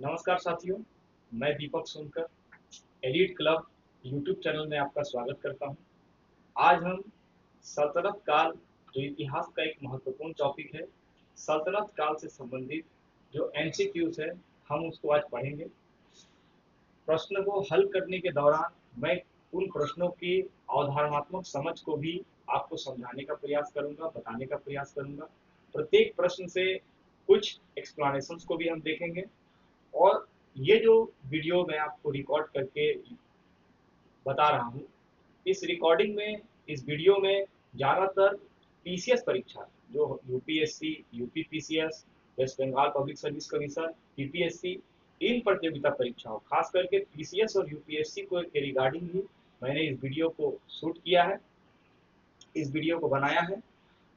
नमस्कार साथियों, मैं Deepak Sonkar elite club YouTube channel में आपका स्वागत करता हूं। आज हम सल्तनत काल जो इतिहास का एक महत्वपूर्ण टॉपिक है, सल्तनत काल से संबंधित जो एमसीक्यूज है, हम उसको आज पढ़ेंगे। प्रश्न को हल करने के दौरान मैं उन प्रश्नों की अवधारणात्मक समझ को भी आपको समझाने का प्रयास करूंगा, बताने का प्रयास करूंगा। प्रत्येक प्रश्न से कुछ एक्सप्लेनेशंस को भी हम देखेंगे और ये जो वीडियो मैं आपको रिकॉर्ड करके बता रहा हूँ, इस रिकॉर्डिंग में, इस वीडियो में ज़्यादातर पीसीएस परीक्षा जो UPSC, UPPCS, West Bengal public service commission, TPSC, इन प्रतियोगिता परीक्षाओं खास करके पीसीएस और यूपीएससी को के रिगार्डिंग ही मैंने इस वीडियो को शूट किया है, इस वीडियो को बनाया है।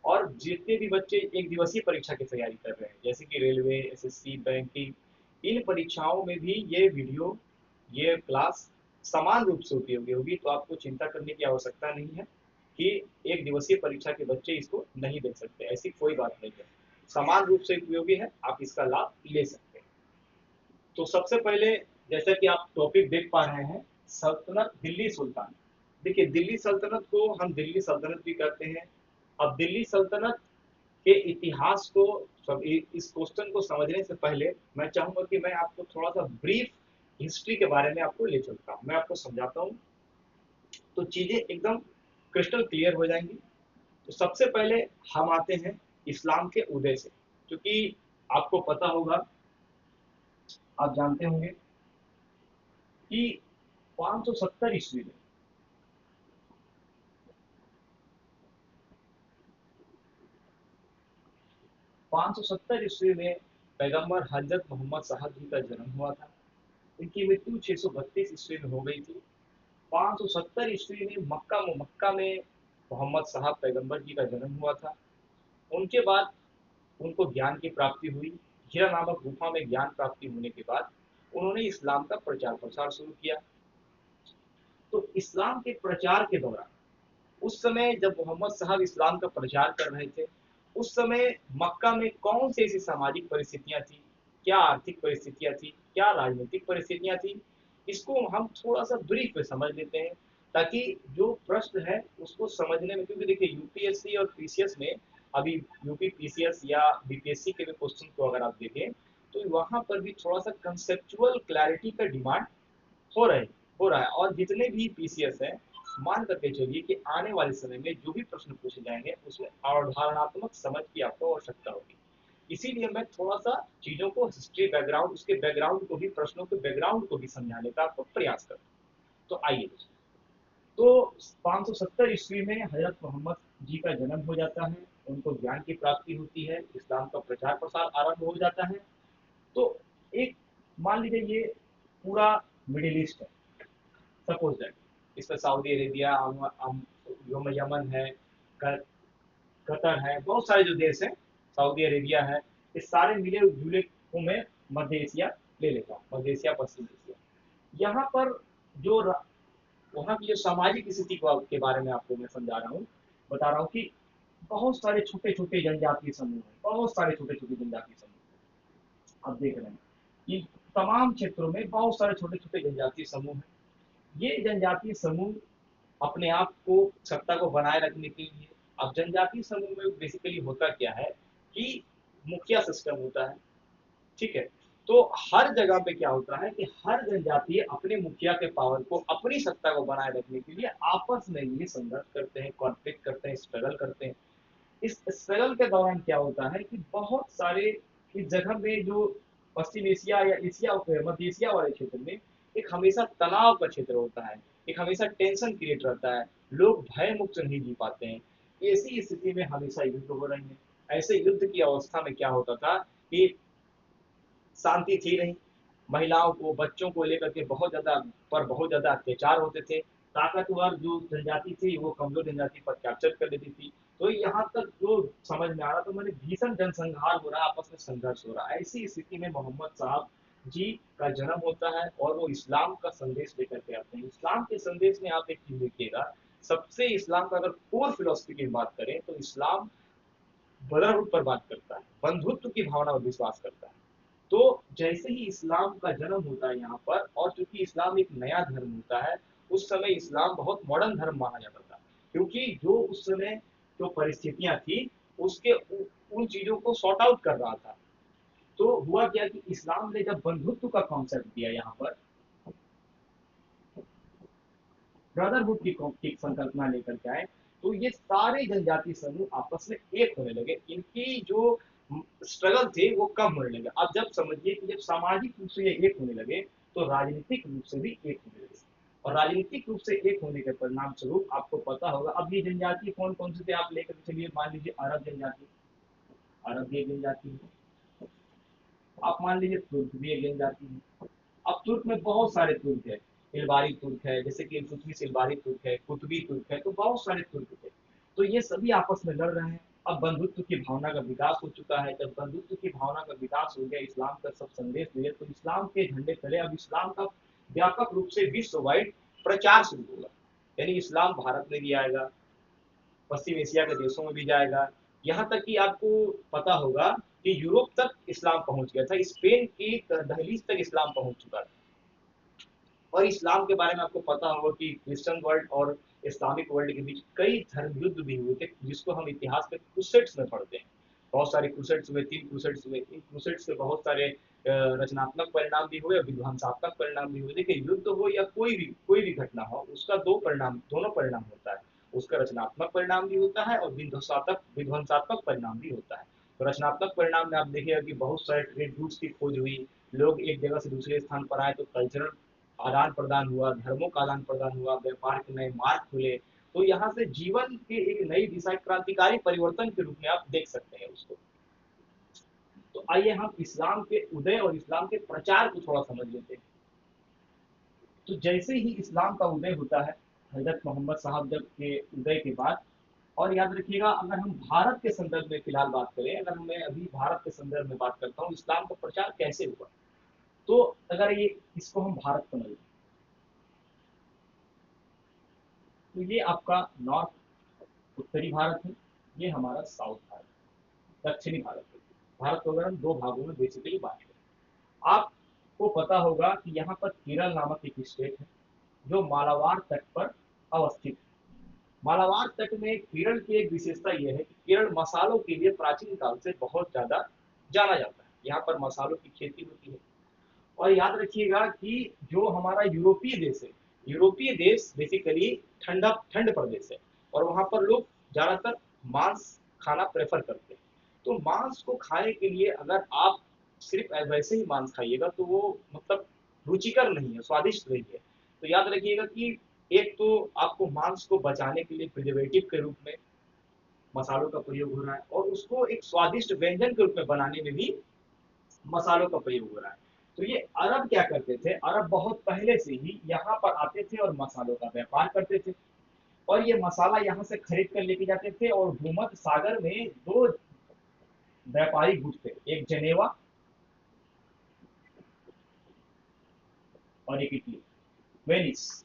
और जितने भी बच्चे एक दिवसीय परीक्षा की तैयारी कर रहे हैं जैसे कि रेलवे, एसएससी, बैंकिंग, इन परीक्षाओं में भी ये वीडियो, ये क्लास समान रूप से उपयोगी होगी। तो आपको चिंता करने की आवश्यकता नहीं है कि एक दिवसीय परीक्षा के बच्चे इसको नहीं देख सकते, ऐसी कोई बात नहीं है। समान रूप से उपयोगी है, आप इसका लाभ ले सकते हैं। तो सबसे पहले, जैसा कि आप टॉपिक देख पा रहे हैं, सल्तनत दिल्ली सुल्तान। देखिए, दिल्ली सल्तनत को हम दिल्ली सल्तनत भी कहते हैं। अब दिल्ली सल्तनत के इतिहास को, सब इस क्वेश्चन को समझने से पहले मैं चाहूंगा कि मैं आपको थोड़ा सा ब्रीफ हिस्ट्री के बारे में आपको ले चलता हूँ, मैं आपको समझाता हूँ, तो चीजें एकदम क्रिस्टल क्लियर हो जाएंगी। तो सबसे पहले हम आते हैं इस्लाम के उदय से, क्योंकि आपको पता होगा, आप जानते होंगे कि 570 ईस्वी में 570 ईस्वी में पैगंबर हजरत मोहम्मद साहब जी का जन्म हुआ था। इनकी मृत्यु 632 ईस्वी में हो गई थी। 570 ईस्वी में मक्का में मोहम्मद साहब पैगंबर जी का जन्म हुआ था। उनके बाद उनको ज्ञान की प्राप्ति हुई। हीरा नामक गुफा में ज्ञान प्राप्ति होने के बाद उन्होंने इस्लाम का प्रचार प्रसार शुरू किया। तो इस्लाम के प्रचार के दौरान, उस समय जब मोहम्मद साहब इस्लाम का प्रचार कर रहे थे, उस समय मक्का में कौन सी ऐसी सामाजिक परिस्थितियां थी, क्या आर्थिक परिस्थितियां थी, क्या राजनीतिक परिस्थितियां थी, इसको हम थोड़ा सा ब्रीफ में समझ लेते हैं, ताकि जो प्रश्न है उसको समझने में, क्योंकि देखिए यूपीएससी और पीसीएस में, अभी यूपी पीसीएस या बीपीएससी के भी क्वेश्चन को अगर आप देखें तो वहां पर भी थोड़ा सा कंसेप्चुअल क्लैरिटी का डिमांड हो रहे हो रहा है। और जितने भी पीसीएस हैं, मान करके चलिए कि आने वाले समय में जो भी प्रश्न पूछे जाएंगे उसमें अवधारणात्मक समझ की आपको आवश्यकता होगी। इसीलिए मैं थोड़ा सा चीजों को, हिस्ट्री बैकग्राउंड, उसके बैकग्राउंड को भी, प्रश्नों के बैकग्राउंड को भी समझाने का आपको प्रयास करूँ। तो आइए, तो 570 ईस्वी में हजरत मोहम्मद जी का जन्म हो जाता है, उनको ज्ञान की प्राप्ति होती है, इस्लाम का प्रचार प्रसार आरंभ हो जाता है। तो एक, मान लीजिए ये पूरा मिडिल ईस्ट है, सपोज दैट इसमें सऊदी अरेबिया, यमन है, कतर है, बहुत सारे जो देश हैं, सऊदी अरेबिया है, ये सारे मिले जुले को मैं मध्य एशिया ले लेता हूँ, मध्य एशिया, पश्चिम एशिया। यहाँ पर जो वहाँ की जो सामाजिक स्थिति के बारे में आपको मैं समझा रहा हूँ, बता रहा हूँ कि बहुत सारे छोटे छोटे जनजातीय समूह हैं, बहुत सारे छोटे छोटे जनजातीय समूह आप देख रहे हैं कि तमाम क्षेत्रों में बहुत सारे छोटे छोटे जनजातीय समूह हैं। ये जनजातीय समूह अपने आप को, सत्ता को बनाए रखने के लिए, अब जनजातीय समूह में बेसिकली होता क्या है कि मुखिया सिस्टम होता है, ठीक है। तो हर जगह पे क्या होता है कि हर जनजाति अपने मुखिया के पावर को, अपनी सत्ता को बनाए रखने के लिए आपस में ये संघर्ष करते हैं, कॉन्फ्लिक्ट करते हैं, स्ट्रगल करते हैं। इस स्ट्रगल के दौरान क्या होता है कि बहुत सारे, इस जगह में जो पश्चिम एशिया या एशिया, मध्य एशिया वाले क्षेत्र में एक हमेशा तनाव का क्षेत्र होता है, एक हमेशा टेंशन क्रिएट रहता है, लोग भय मुक्त नहीं जी पाते हैं। ऐसी स्थिति में हमेशा युद्ध हो रहे हैं। ऐसे युद्ध की अवस्था में क्या होता था कि शांति थी नहीं, महिलाओं को, बच्चों को लेकर के बहुत ज्यादा अत्याचार होते थे। ताकतवर जो जनजाति थी वो कमजोर जनजाति पर कैप्चर कर लेती थी। तो यहाँ तक जो समझ में आ रहा, तो मैंने भीषण जनसंहार हो रहा है, आपस में संघर्ष हो रहा है। ऐसी स्थिति में मोहम्मद साहब जी का जन्म होता है और वो इस्लाम का संदेश लेकर के आते हैं। इस्लाम के संदेश में आप एक चीज देखिएगा, सबसे इस्लाम का अगर कोर फिलोसफी की बात करें तो इस्लाम ब्रदरहुड पर बात करता है, बंधुत्व की भावना पर विश्वास करता है। तो जैसे ही इस्लाम का जन्म होता है यहाँ पर, और चूंकि इस्लाम एक नया धर्म होता है, उस समय इस्लाम बहुत मॉडर्न धर्म माना जाता था, क्योंकि जो उस समय जो परिस्थितियां थी उसके उन चीजों को सॉर्ट आउट कर रहा था। तो हुआ क्या कि इस्लाम ने जब बंधुत्व का कॉन्सेप्ट दिया यहाँ पर, ब्रदरहुड की संकल्पना लेकर के आए, तो ये सारे जनजातीय समूह आपस में एक होने लगे, इनकी जो स्ट्रगल थे वो कम होने लगे। अब जब समझिए कि जब सामाजिक रूप से ये एक होने लगे, तो राजनीतिक रूप से भी एक होने लगे, और राजनीतिक रूप से एक होने के परिणाम स्वरूप आपको पता होगा, अब ये जनजाति कौन कौन से थे आप लेकर चलिए, मान लीजिए अरब जनजाति, अरब ये जनजाति है। आप मान लीजिए तुर्क भी एक जनजाति है। अब तुर्क में बहुत सारे तुर्क है, इलबारी तुर्क है, जैसे कि इल्तुतमिश इलबारी तुर्क है, कुतुबी तुर्क है, तो बहुत सारे तुर्क थे। तो ये सभी आपस में लड़ रहे हैं। अब बंधुत्व की भावना का विकास हो चुका है, जब बंधुत्व की भावना का विकास हो गया, इस्लाम का सब संदेश दिए, तो इस्लाम के झंडे तले अब इस्लाम का व्यापक रूप से विश्व वाइड प्रचार शुरू होगा। यानी इस्लाम भारत में भी आएगा, पश्चिम एशिया के देशों में भी जाएगा, यहाँ तक कि आपको पता होगा कि यूरोप तक इस्लाम पहुंच गया था, स्पेन की दहलीज तक इस्लाम पहुंच चुका था। और इस्लाम के बारे में आपको पता होगा कि क्रिश्चियन वर्ल्ड और इस्लामिक वर्ल्ड के बीच कई धर्म युद्ध भी हुए थे, जिसको हम इतिहास में क्रूसेड्स में पढ़ते हैं। बहुत सारे क्रूसेड्स हुए, 3 क्रूसेड्स हुए, इन क्रूसेड्स के बहुत सारे रचनात्मक परिणाम भी हुए और विध्वंसात्मक परिणाम भी हुए। देखिए, युद्ध हो या कोई भी घटना हो, उसका दोनों परिणाम होता है। उसका रचनात्मक परिणाम भी होता है और विध्वंसात्मक परिणाम भी होता है। तो रचनात्मक परिणाम में आप देखिएगा कि बहुत सारे ट्रेड रूट्स की खोज हुई, लोग एक जगह से दूसरे स्थान पर आए, तो कल्चरल आदान प्रदान हुआ, धर्मों का आदान प्रदान हुआ, व्यापार के नए मार्ग खुले। तो यहाँ से जीवन के एक नई दिशा, क्रांतिकारी परिवर्तन के रूप में आप देख सकते हैं उसको। तो आइए हम इस्लाम के उदय और इस्लाम के प्रचार को थोड़ा समझ लेते हैं। तो जैसे ही इस्लाम का उदय होता है, हजरत मोहम्मद साहब जब के उदय के बाद, और याद रखिएगा, अगर हम भारत के संदर्भ में फिलहाल बात करें, अगर मैं अभी भारत के संदर्भ में बात करता हूँ इस्लाम का प्रचार कैसे हुआ, तो अगर ये इसको हम भारत को नजर, तो ये आपका नॉर्थ उत्तरी भारत है, ये हमारा साउथ भारत, दक्षिणी भारत है। भारत को अगर हम दो भागों में बेसिकली बांट लें, आपको पता होगा कि यहाँ पर केरल नामक एक स्टेट है, जो मालाबार तट पर अवस्थित है। मालाबार तट में केरल की एक विशेषता यह है कि केरल मसालों के लिए प्राचीन काल से बहुत ज्यादा जाना जाता है, यहाँ पर मसालों की खेती होती है। और याद रखिएगा कि जो हमारा यूरोपीय देश है, यूरोपीय देश बेसिकली ठंड प्रदेश है, और वहां पर लोग ज्यादातर मांस खाना प्रेफर करते हैं। तो मांस को खाने के लिए अगर आप सिर्फ वैसे ही मांस खाइएगा, तो वो मतलब रुचिकर नहीं है, स्वादिष्ट नहीं है। तो याद रखिएगा कि एक तो आपको मांस को बचाने के लिए प्रिजर्वेटिव के रूप में मसालों का प्रयोग हो रहा है, और उसको एक स्वादिष्ट व्यंजन के रूप में बनाने में भी मसालों का प्रयोग हो रहा है। तो ये अरब क्या करते थे, अरब बहुत पहले से ही यहाँ पर आते थे और मसालों का व्यापार करते थे, और ये मसाला यहाँ से खरीद कर लेके जाते थे, और भूमध्य सागर में दो व्यापारी गुट थे, एक जनेवा और एक इटली, वेनिस।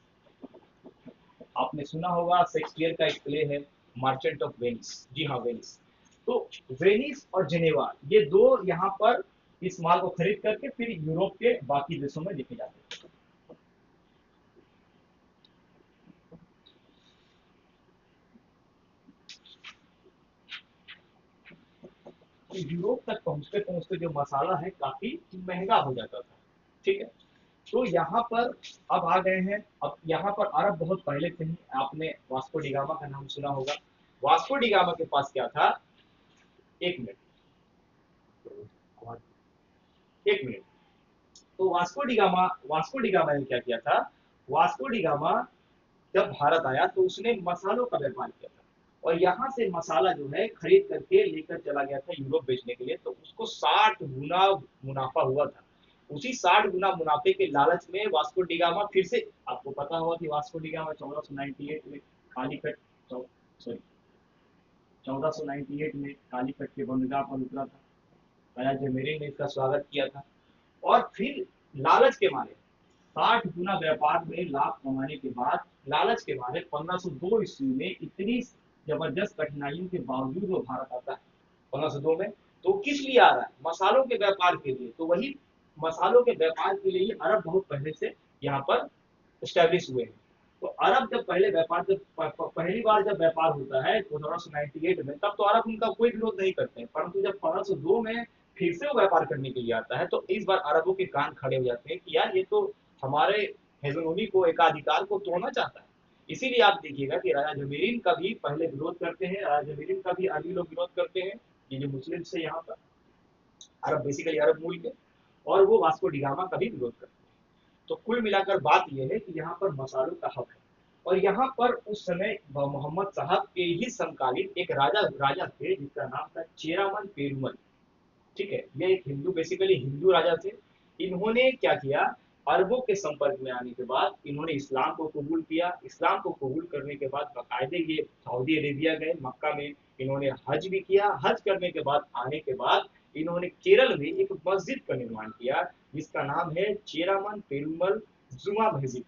आपने सुना होगा शेक्सपियर का एक प्ले है, मर्चेंट ऑफ वेनिस, जी हाँ, वेनिस। तो वेनिस और जेनेवा, ये दो यहाँ पर इस माल को खरीद करके फिर यूरोप के बाकी देशों में लेके जाते थे। तो यूरोप तक पहुंचते पहुंचते जो मसाला है काफी महंगा हो जाता था, ठीक है। तो यहाँ पर अब आ गए हैं, अब यहाँ पर अरब बहुत पहले से ही, आपने वास्को डिगामा का नाम सुना होगा। वास्को डिगामा के पास क्या था, एक मिनट, एक मिनट। तो वास्को डिगामा ने क्या किया था, वास्को डिगामा जब भारत आया तो उसने मसालों का व्यापार किया था, और यहाँ से मसाला जो है खरीद करके लेकर चला गया था यूरोप बेचने के लिए, तो उसको 60 गुना मुनाफा हुआ था। उसी 60 गुना मुनाफे के लालच में वास्को डिगामा फिर से, आपको पता होगा कि वास्को डिगामा 1498 में कालीकट, सॉरी, 1498 में कालीकट के बंदरगाह पर उतरा था, राजा जमेरी ने इसका स्वागत किया था। और फिर लालच के मारे, 60 गुना व्यापार में लाभ कमाने के बाद, लालच के मारे 1502 ईस्वी में इतनी जबरदस्त कठिनाइयों के बावजूद वो भारत आता है 1502 में। तो किस लिए आ रहा है, मसालों के व्यापार के लिए। तो वही मसालों के व्यापार के लिए अरब बहुत पहले से यहाँ पर स्टैब्लिश हुए हैं। तो अरब जब पहले व्यापार जब पहली बार जब व्यापार होता है 1498 में, तब तो अरब उनका कोई विरोध नहीं करते हैं, परंतु जब 1502 में फिर से वो व्यापार करने के लिए आता है, तो इस बार अरबों के कान खड़े हो जाते हैं कि यार ये तो हमारे हेजेमोनी को, एकाधिकार को तोड़ना चाहता है। इसीलिए आप देखिएगा कि राजा जमीरीन का भी पहले विरोध करते हैं, राजा जमीरीन का भी अरबी लोग विरोध करते हैं, ये जो मुस्लिम से यहाँ पर अरब बेसिकली अरब मूल के, और वो वास्को डिगामा का भी विरोध करते हैं। तो कुल मिलाकर बात यह है कि यहाँ पर मसालों का हक है। और यहाँ पर उस समय मोहम्मद साहब के ही समकालीन एक राजा राजा थे जिसका नाम था चेरामन पेरुमल। ठीक है, ये एक हिंदू बेसिकली हिंदू राजा थे। इन्होंने क्या किया, अरबों के संपर्क में आने के बाद इन्होंने इस्लाम को कबूल किया। इस्लाम को कबूल करने के बाद बाकायदे ये सऊदी अरेबिया गए, मक्का में इन्होंने हज भी किया। हज करने के बाद आने के बाद इन्होंने केरल में एक मस्जिद का निर्माण किया जिसका नाम है चेरामन पेरुमल जुमा मस्जिद।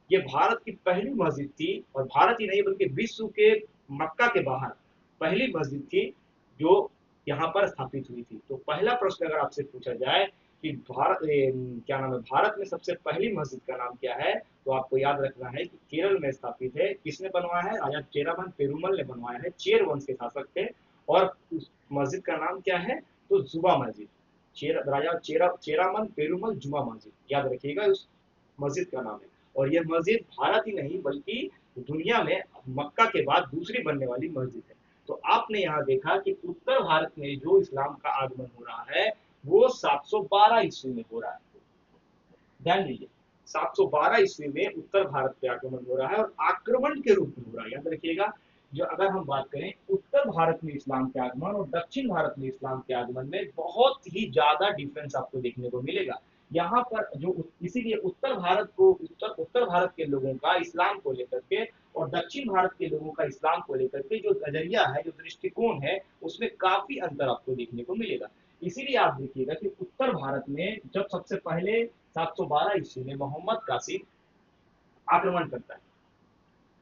ये भारत की पहली मस्जिद थी, और भारत ही नहीं बल्कि विश्व के मक्का के बाहर पहली मस्जिद थी जो यहाँ पर स्थापित हुई थी। तो पहला प्रश्न अगर आपसे पूछा जाए कि भारत क्या नाम है, भारत में सबसे पहली मस्जिद का नाम क्या है, तो आपको याद रखना है कि केरल में स्थापित है। किसने बनवाया है, राजा चेरामन पेरुमल ने बनवाया है, चेर वंश के शासक थे। और उस मस्जिद का नाम क्या है, तो जुबा मस्जिद। राजा चेरामन पेरुमल जुमा मस्जिद, याद रखिएगा उस मस्जिद का नाम है। और यह मस्जिद भारत ही नहीं बल्कि दुनिया में मक्का के बाद दूसरी बनने वाली मस्जिद है। तो आपने यहाँ देखा कि उत्तर भारत में जो इस्लाम का आगमन हो रहा है वो 712 ईस्वी में हो रहा है। ध्यान दीजिए, 712 ईस्वी में उत्तर भारत पे आक्रमण हो रहा है, और आक्रमण के रूप में हो रहा है। याद रखिएगा, जो अगर हम बात करें उत्तर भारत में इस्लाम के आगमन और दक्षिण भारत में इस्लाम के आगमन में बहुत ही ज्यादा डिफरेंस आपको देखने को मिलेगा। यहाँ पर जो इसीलिए उत्तर भारत को उत्तर भारत के लोगों का इस्लाम को लेकर के और दक्षिण भारत के लोगों का इस्लाम को लेकर के जो नजरिया है, जो दृष्टिकोण है, उसमें काफी अंतर आपको देखने को मिलेगा। इसीलिए आप देखिएगा कि उत्तर भारत में जब सबसे पहले 712 ईस्वी में मोहम्मद कासिम आक्रमण करता है।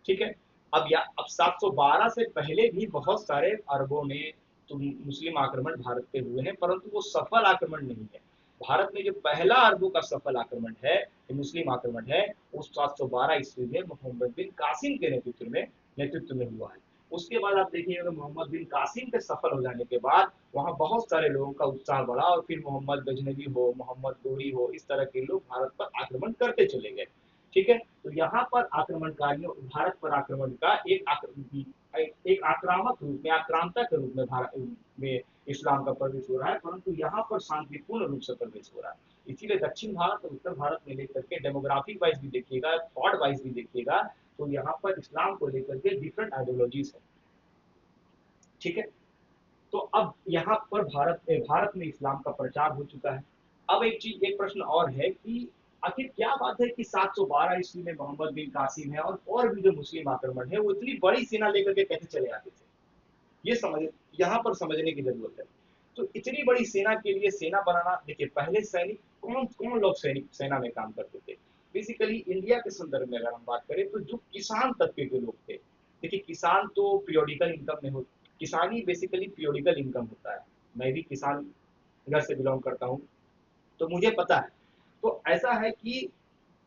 ठीक है, अब 712 से पहले भी बहुत सारे अरबों ने तो मुस्लिम आक्रमण भारत पे हुए हैं, परंतु वो सफल आक्रमण नहीं है। भारत में जो पहला अरबों का सफल आक्रमण है, मुस्लिम आक्रमण है, उस 712 ईस्वी में मोहम्मद बिन कासिम के नेतृत्व में हुआ है। उसके बाद आप देखिएगा मोहम्मद बिन कासिम के सफल हो जाने के बाद वहां बहुत सारे लोगों का उत्साह बढ़ा, और फिर मोहम्मद गजनवी हो, मोहम्मद गोरी हो, इस तरह के लोग भारत पर आक्रमण करते चले गए। ठीक है, तो यहाँ पर आक्रमणकारियों भारत पर आक्रमण का एक आक्रामक रूप में, आक्रांता के रूप में भारत में इस्लाम का प्रवेश हो रहा है, परंतु यहाँ पर शांतिपूर्ण रूप से प्रवेश हो रहा है। इसीलिए दक्षिण भारत और उत्तर भारत में लेकर के डेमोग्राफिक वाइज भी देखिएगा, थॉट वाइज भी देखिएगा, तो यहाँ पर इस्लाम को लेकर के डिफरेंट आइडियोलॉजीज है। ठीक है, तो अब यहाँ पर भारत में इस्लाम का प्रचार हो चुका है। अब एक प्रश्न और है कि आखिर क्या बात है कि 712 ईस्वी में मोहम्मद बिन कासिम है और भी जो मुस्लिम आक्रमण है वो इतनी बड़ी सेना लेकर के कैसे चले आते थे, ये समझ यहाँ पर समझने की जरूरत है। तो इतनी बड़ी सेना के लिए सेना बनाना, देखिए पहले सैनिक कौन कौन लोग सेना में काम करते थे। बेसिकली इंडिया के संदर्भ में अगर हम बात करें तो जो किसान तबके के लोग थे। देखिए किसान तो पीरियोडिकल इनकम में हो, किसानी बेसिकली पीरियोडिकल इनकम होता है। मैं भी किसान घर से बिलोंग करता हूँ, तो मुझे पता है। तो ऐसा है कि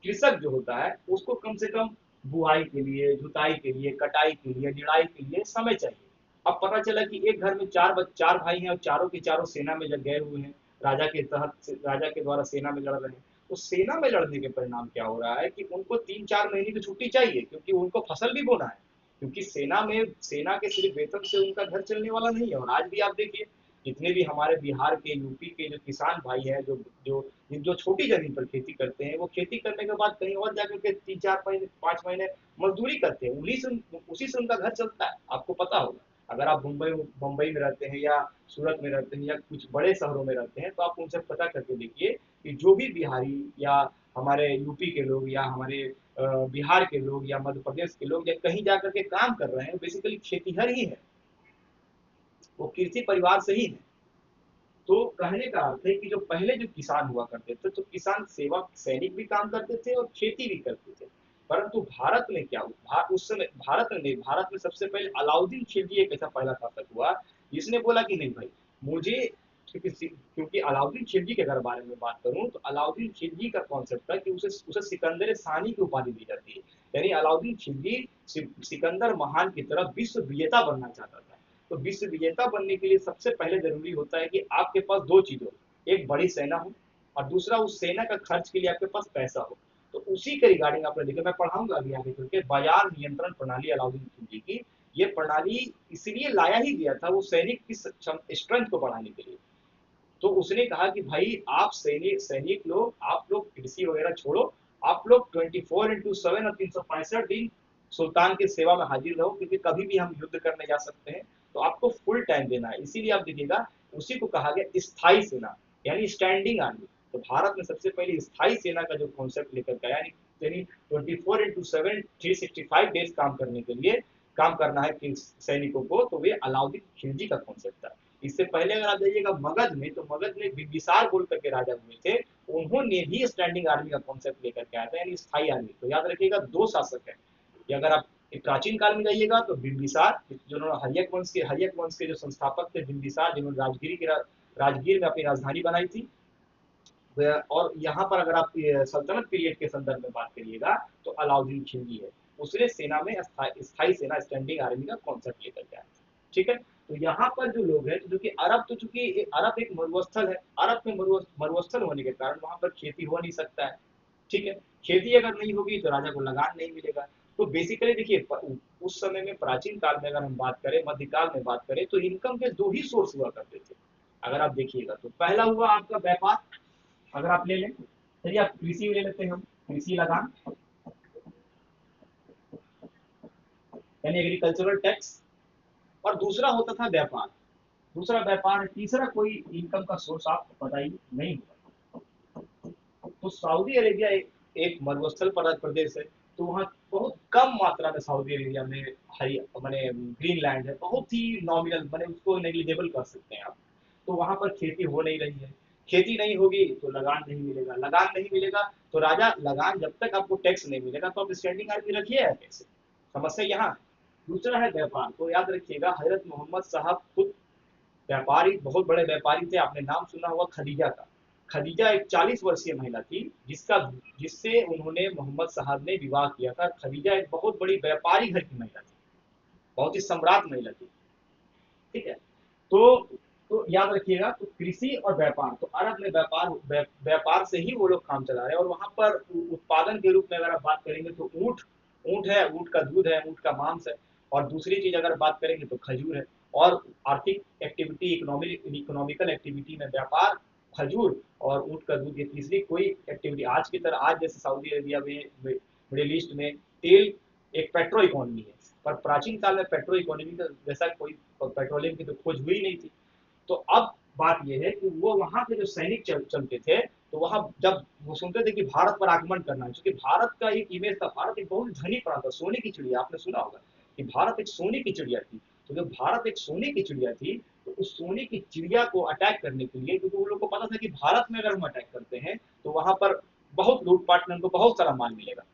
कृषक जो होता है उसको कम से कम बुआई के लिए, जुताई के लिए, कटाई के लिए, निराई के लिए समय चाहिए। अब पता चला कि एक घर में चार भाई हैं और चारों के चारों सेना में जब गए हुए हैं, राजा के द्वारा सेना में लड़ रहे हैं, तो सेना में लड़ने के परिणाम क्या हो रहा है कि उनको 3-4 महीने की छुट्टी चाहिए, क्योंकि उनको फसल भी बोना है। क्योंकि सेना के सिर्फ वेतन से उनका घर चलने वाला नहीं है। और आज भी आप देखिए जितने भी हमारे बिहार के, यूपी के जो किसान भाई हैं, जो जो छोटी जमीन पर खेती करते हैं, वो खेती करने के बाद कहीं और जाकर के 3-4 महीने 5 महीने मजदूरी करते हैं, उसी से उनका घर चलता है। आपको पता होगा, अगर आप मुंबई में रहते हैं या सूरत में रहते हैं या कुछ बड़े शहरों में रहते हैं, तो आप उनसे पता करके देखिए कि जो भी बिहारी या हमारे यूपी के लोग या हमारे बिहार के लोग या मध्य प्रदेश के लोग या कहीं जाकर के काम कर रहे हैं, बेसिकली खेतीहर ही है, वो कृषि परिवार से ही है। तो कहने का अर्थ है कि जो पहले जो किसान हुआ करते थे, तो किसान सेवा सैनिक भी काम करते थे और खेती भी करते थे। परंतु भारत में क्या हुआ, उस समय भारत में सबसे पहले अलाउद्दीन खिलजी एक ऐसा पहला शासक हुआ जिसने बोला कि नहीं भाई, मुझे क्योंकि अलाउद्दीन खिलजी के अगर बारे में बात करूं तो अलाउद्दीन खिलजी का कॉन्सेप्ट था कि उसे उसे सिकंदर सानी की उपाधि दी जाती है। यानी अलाउद्दीन खिलजी सिकंदर महान की तरह विश्व विजेता बनना चाहता था। तो विश्व विजेता बनने के लिए सबसे पहले जरूरी होता है कि आपके पास दो चीज हो, एक बड़ी सेना हो और दूसरा उस सेना का खर्च के लिए आपके पास पैसा हो। तो उसी के रिगार्डिंग आपने देखा, मैं पढ़ाऊंगा अभी आगे चल के, बाजार नियंत्रण प्रणाली अलाउद्दीन खिलजी की। ये प्रणाली इसलिए लाया ही गया था वो सैनिक की स्ट्रेंथ को बढ़ाने के लिए। तो उसने कहा कि भाई आप सैनिक सैनिक लोग, आप लोग कृषि वगैरह छोड़ो, आप लोग 24x7 और 365 दिन सुल्तान की सेवा में हाजिर रहो, क्योंकि कभी भी हम युद्ध करने जा सकते हैं। तो आपको फुल टाइम देना है। इसीलिए आप देखिएगा उसी को कहा गया स्थायी सेना, यानी स्टैंडिंग आर्मी। तो भारत में सबसे पहले स्थायी सेना का जो कॉन्सेप्ट लेकर के आया, यानी 24x7 365 डेज काम करने के लिए काम करना है कि सैनिकों को, तो वे अलाउद्दीन खिलजी का कॉन्सेप्ट था। इससे पहले अगर आप जाइएगा मगध में, तो मगध में बिंबिसार बोल करके राजा हुए थे, उन्होंने भी स्टैंडिंग आर्मी का कॉन्सेप्ट लेकर के आया था, यानी स्थायी आर्मी। तो याद रखिएगा दो शासक है। कि अगर आप प्राचीन काल में जाइएगा तो बिंबिसार, जिन्होंने हर्यक वंश के जो संस्थापक थे बिंबिसार, जिन्होंने राजगीर में अपनी राजधानी बनाई थी। और यहाँ पर अगर आप सल्तनत पीरियड के संदर्भ में बात करिएगा तो अलाउद्दीन खिलजी है। उसने सेना में स्थायी सेना स्टैंडिंग आर्मी का कॉन्सेप्ट लेकर के आया। ठीक है। तो यहाँ पर जो लोग हैं, जो कि अरब, तो चूंकि अरब एक मरुस्थल है, अरब में मरुस्थल होने के कारण वहां पर खेती हो नहीं सकता है। ठीक है। खेती अगर नहीं होगी तो राजा को लगान नहीं मिलेगा। तो बेसिकली देखिए, उस समय में प्राचीन काल में अगर हम बात करें, मध्यकाल में बात करें, तो इनकम के दो ही सोर्स हुआ करते थे। अगर आप देखिएगा तो पहला हुआ आपका व्यापार, अगर आप ले लें, चलिए आप कृषि ले लेते हैं, हम कृषि लगान, यानी एग्रीकल्चरल टैक्स। और दूसरा होता था व्यापार। दूसरा व्यापार है, तीसरा कोई इनकम का सोर्स आप बताइए, नहीं होगा। तो सऊदी अरेबिया एक मरुस्थल प्रदेश है। तो वहाँ बहुत कम मात्रा में सऊदी अरेबिया में हरी मैंने ग्रीन लैंड है, बहुत ही नॉमिनल, मैंने उसको नेग्लिजिबल कर सकते हैं आप। तो वहां पर खेती हो नहीं रही है। खेती नहीं होगी तो लगान नहीं मिलेगा, लगान नहीं मिलेगा तो राजा, लगान जब तक आपको टैक्स नहीं मिलेगा तो आप स्टैंडिंग आर्मी रखिए है कैसे। समस्या यहाँ। दूसरा है व्यापार। तो याद रखिएगा हजरत मोहम्मद साहब खुद व्यापारी, बहुत बड़े व्यापारी थे। आपने नाम सुना होगा खदीजा का। खदीजा एक 40 वर्षीय महिला थी, जिससे उन्होंने मोहम्मद साहब ने विवाह किया था। खदीजा एक बहुत बड़ी व्यापारी घर की महिला थी, बहुत ही सम्राट महिला थी। ठीक है। तो तो याद रखिएगा, तो कृषि और व्यापार, तो अरब में व्यापार से ही वो लोग काम चला रहे हैं। और वहां पर उत्पादन के रूप में अगर आप बात करेंगे तो ऊंट, ऊंट है, ऊंट का दूध है, ऊंट का मांस है। और दूसरी चीज अगर बात करेंगे तो खजूर है। और आर्थिक एक्टिविटी, इकोनॉमिकल एक्टिविटी में व्यापार, खजूर और ऊंट का दूध, ये तीसरी कोई एक्टिविटी आज की तरह, आज जैसे सऊदी अरेबिया में, मिडिल ईस्ट में तेल एक पेट्रो इकोनॉमी है। पर प्राचीन काल में पेट्रो इकोनॉमी का जैसा कोई पेट्रोलियम की तो खोज हुई नहीं थी। तो अब बात यह है कि वो वहां के जो सैनिक चलते थे, तो वहां जब वो सुनते थे कि भारत पर आक्रमण करना है, क्योंकि भारत का एक इमेज था, भारत एक बहुत धनी प्रांत था, सोने की चिड़िया, आपने सुना होगा कि भारत एक सोने की चिड़िया थी। तो जब भारत एक सोने की चिड़िया थी, तो उस सोने की चिड़िया को अटैक करने के लिए, क्योंकि वो लोग को पता था कि भारत में अगर हम अटैक करते हैं तो वहां पर बहुत लूटपाट में उनको बहुत सारा माल मिलेगा।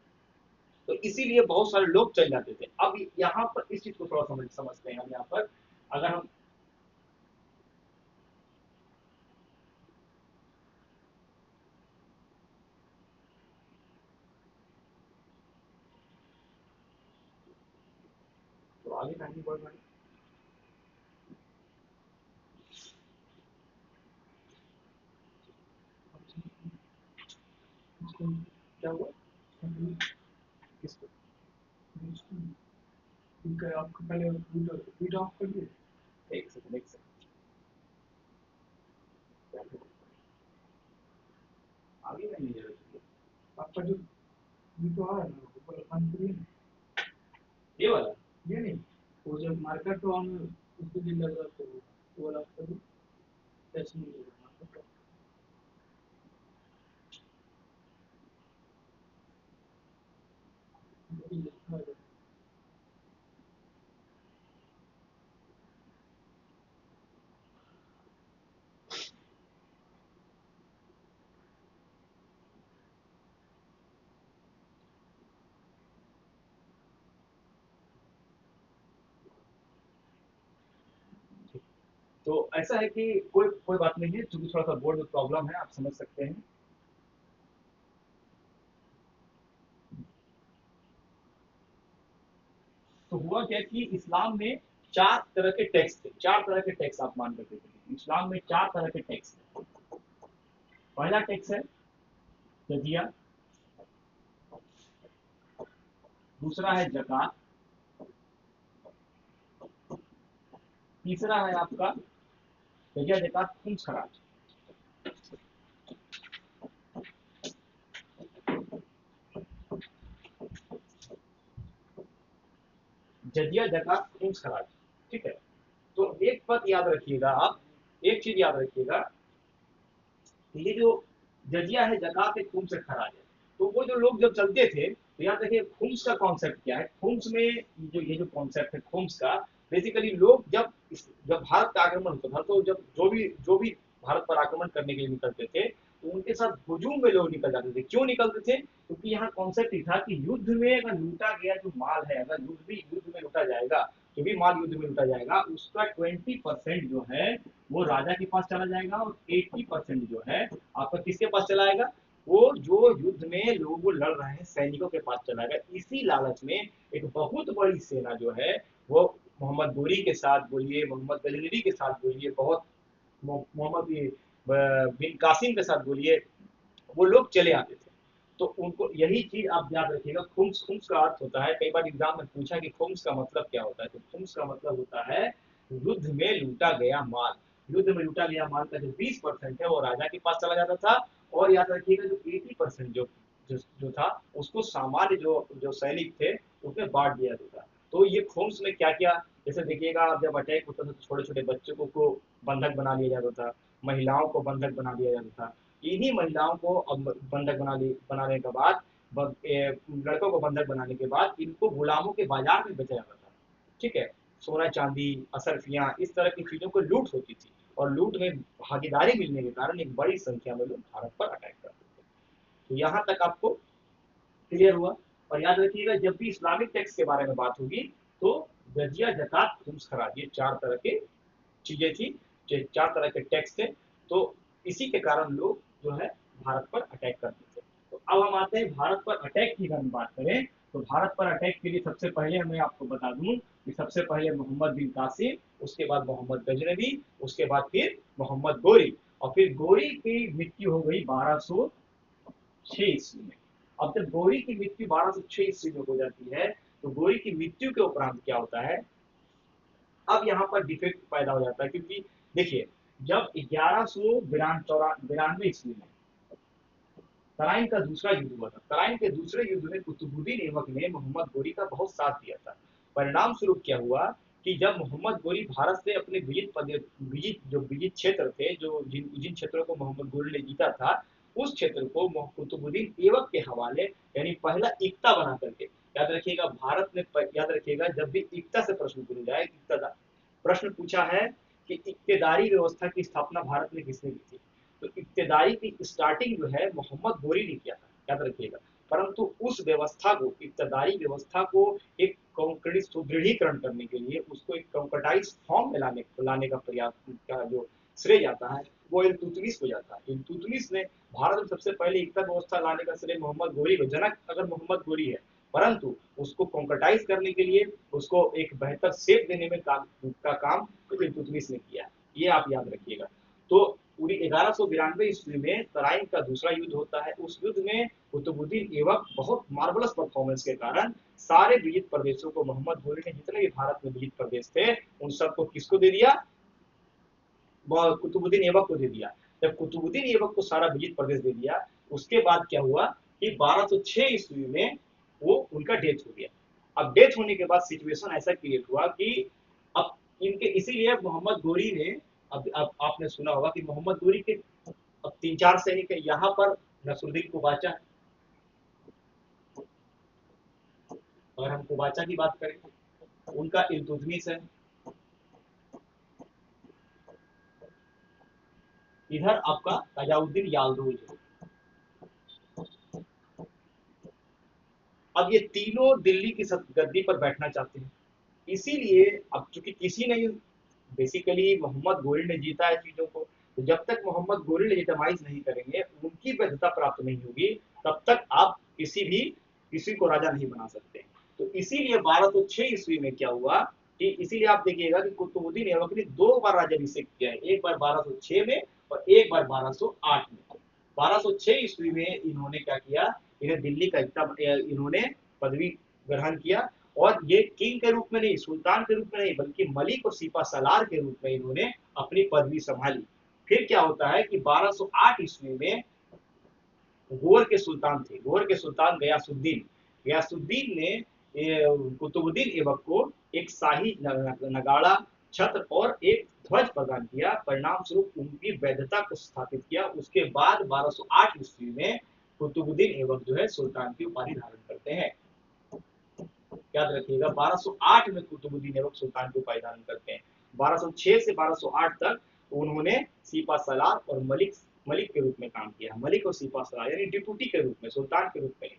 तो इसीलिए बहुत सारे लोग चल जाते थे। अब यहाँ पर इस चीज को थोड़ा समझते हैं हम यहाँ पर। अगर हम, तो आगे कहानी बढ़ रही है। क्या हुआ किसको? उनका आपको पहले वीडियो ऑफ कर दिए। एक सेकंड, एक सेकंड। आगे में नहीं जा रहा। आपका जो वीडियो आ रहा है ना, ऊपर बंद करिए ना। ये वाला, ये नहीं, वो जब मार्कर तो ऑन उसको दिन लगा तो वो वाला कर दो। टेस्ट नहीं होगा मार्कर का। तो ऐसा है कि कोई कोई बात नहीं है, क्योंकि थोड़ा सा बोर्ड में प्रॉब्लम है, आप समझ सकते हैं। तो हुआ क्या कि इस्लाम में चार तरह के टैक्स थे, चार तरह के टैक्स आप मान करके चलिए, इस्लाम में चार तरह के टैक्स थे। पहला टैक्स है जजिया, दूसरा है जकात, तीसरा है आपका जजिया जकात खुम्स खराज। जजिया जकात खुम्स खराज, ठीक है। तो एक बात याद रखिएगा आप, एक चीज याद रखिएगा, ये जो जजिया है जकात है खुम्स से खराज है। तो वो जो लोग जब चलते थे, तो याद रखिए खुम्स का कॉन्सेप्ट क्या है। खुम्स में जो ये जो कॉन्सेप्ट है खुम्स का, बेसिकली लोग जब भारत का आक्रमण होता था, तो जब जो भी भारत पर आक्रमण करने के लिए निकलते थे, तो उनके साथ हुजूम में लोग निकल जाते थे। क्यों निकलते थे? क्योंकि यहाँ कॉन्सेप्ट ये था कि युद्ध में अगर लूटा गया जो माल है, अगर युद्ध में लूटा जाएगा, जो भी माल युद्ध में लूटा जाएगा, उसका 20% जो है वो राजा के पास चला जाएगा, और 80% जो है आपका किसके पास चला जाएगा, वो जो युद्ध में लोग लड़ रहे हैं सैनिकों के पास चला गया। इसी लालच में एक बहुत बड़ी सेना जो है, वो मोहम्मद गोरी के साथ बोलिए, मोहम्मद गजनवी के साथ बोलिए, बहुत मोहम्मद बिन कासिम के साथ बोलिए, वो लोग चले आते थे। तो उनको यही चीज आप याद रखिएगा। खुम्स, खुम्स का अर्थ होता है, कई बार एग्जाम में पूछा कि खुम्स का मतलब क्या होता है, तो खुम्स का मतलब होता है युद्ध में लूटा गया माल। युद्ध में लूटा गया माल का जो 20% है वो राजा के पास चला जाता था, और याद रखिएगा जो 80% जो था उसको सामान्य जो सैनिक थे उसमें बांट दिया जाता था। तो ये खुम्स में क्या क्या, जैसे देखिएगा जब अटैक होता था तो छोटे छोटे बच्चों को बंधक बना लिया जाता था, महिलाओं को बंधक बना लिया जाता था। इन्हीं महिलाओं को अब बंधक बनाने के बाद, लड़कों को बंधक बनाने के बाद इनको गुलामों के बाजार में बेचा जाता था, ठीक है। सोना चांदी, असरफियां, इस तरह की चीजों को लूट होती थी, और लूट में भागीदारी मिलने के कारण एक बड़ी संख्या में लोग भारत पर अटैक करते थे। तो यहाँ तक आपको क्लियर हुआ। और याद रखिएगा जब भी इस्लामिक टैक्स के बारे में बात होगी, तो जजिया जकात खुम्स खराज, ये चार तरह के चीजें थी, जो चार तरह के टैक्स थे। तो इसी के कारण लोग जो है भारत पर अटैक करते थे। तो अब हम आते हैं भारत पर अटैक की, अगर हम बात करें तो भारत पर अटैक के लिए सबसे पहले मैं आपको बता दूं कि सबसे पहले मोहम्मद बिन कासिम, उसके बाद मोहम्मद गजनवी, उसके बाद फिर मोहम्मद गोरी, और फिर गोरी की मृत्यु हो गई 1206 ईस्वी में। अब जब गोरी की मृत्यु 1206 ईस्वी में हो जाती है, तो गोरी की मृत्यु के उपरांत क्या होता है, अब यहाँ पर डिफेक्ट पैदा हो जाता है। क्योंकि देखिए, जब 1192 ईस्वी में तराइन का दूसरा युद्ध हुआ था, तराइन के दूसरे युद्ध में कुतुबुद्दीन ऐबक ने मोहम्मद गोरी का बहुत साथ दिया था। परिणाम स्वरूप क्या हुआ कि जब मोहम्मद गोरी भारत से अपने विजित क्षेत्र थे, जो जिन जिन क्षेत्रों को मोहम्मद गोरी ने जीता था, उस क्षेत्र को कुतुबुद्दीन ऐबक के हवाले, यानी पहला इक्ता बना करके, याद रखिएगा भारत में, याद रखिएगा जब भी इक्ता से प्रश्न पूछा जाए, इक्ता प्रश्न पूछा है कि इक्तेदारी व्यवस्था की स्थापना भारत में किसने की थी, तो इक्तेदारी की स्टार्टिंग जो है मोहम्मद गोरी ने किया था, याद रखिएगा। परंतु उस व्यवस्था को, इक्तदारी व्यवस्था को एक कॉन्क्रीट सुदृढ़ीकरण करने के लिए, उसको एक कंकर्टाइज फॉर्म में लाने का प्रयास का जो श्रेय जाता है, वो इल्तुतमिश को जाता है। इल्तुतमिश ने भारत में सबसे पहले एकता व्यवस्था लाने का श्रेय मोहम्मद गोरी को, जनक अगर मोहम्मद गोरी है, परंतु उसको कंकर्टाइज करने के लिए, उसको एक बेहतर शेप देने में काम तो इल्तुतमिश ने किया। ये आप याद रखिएगा। तो पूरी 1192 ईस्वी में तराइन का दूसरा युद्ध होता है। उस युद्ध में कुतुबुद्दीन ऐबक बहुत मार्वलस परफॉर्मेंस के कारण सारे विजित प्रदेशों को, मोहम्मद गोरी ने जितने भी भारत में विजित प्रदेश थे उन सबको किसको दे दिया, कुतुबुद्दीन ऐबक को दे दिया। जब कुतुबुद्दीन ऐबक को सारा विजित प्रदेश दे दिया, उसके बाद क्या हुआ कि 1206 ईस्वी में वो उनका डेथ हो गया। अब डेथ होने के बाद सिचुएशन ऐसा क्रिएट हुआ कि अब इनके, इसीलिए मोहम्मद गोरी ने, अब आपने सुना होगा कि मोहम्मद गोरी के अब तीन चार सैनिक है यहाँ पर। नसरुद्दीन कुबाचा, अगर हम कुबाचा की बात करें, उनका इल्तुतमिश है। इधर आपका ताजाउद्दीन यालदोज है। अब ये तीनों दिल्ली की गद्दी पर बैठना चाहते हैं। इसीलिए अब चूंकि किसी ने बेसिकली मोहम्मद गोरी ने जीता है चीजों को। तो जब तक मोहम्मद गोरी लेजिटमाइज नहीं करेंगे, उनकी वैधता प्राप्त नहीं होगी, तब तक आप किसी को राजा नहीं बना सकते। तो इसीलिए 1206 ईस्वी में क्या हुआ कि इसीलिए आप देखिएगा कि कुतुबुद्दीन ऐबक ने 2 बार राज्याभिषेक किया है, एक बार 1206 में और एक बार 1208 में। 1206 ईस्वी में इन्होंने क्या किया, इन्हें दिल्ली का इन्होंने पदवी ग्रहण किया, और ये किंग के रूप में नहीं, सुल्तान के रूप में नहीं, बल्कि मलिक और सिपा सलार के रूप में इन्होंने अपनी पदवी संभाली। फिर क्या होता है कि 1208 ईस्वी में गोर के सुल्तान थे, गोर के सुल्तान गयासुद्दीन, गयासुद्दीन ने कुतुबुद्दीन ऐबक को एक शाही नगाड़ा, छत्र और एक ध्वज प्रदान किया, परिणाम स्वरूप उनकी वैधता को स्थापित किया। उसके बाद 1208 ईस्वी में कुतुबुद्दीन ऐबक जो है सुल्तान की उपाधि धारण करते हैं। याद रखिएगा, 1208 में कुतुबुद्दीन ऐबक सुल्तान की उपाधि धारण करते हैं। 1206 से 1208 तक उन्होंने सिपा सलार और मलिक मलिक के रूप में काम किया, मलिक और सिपा सलार यानी डिप्यूटी के रूप में, सुल्तान के रूप में।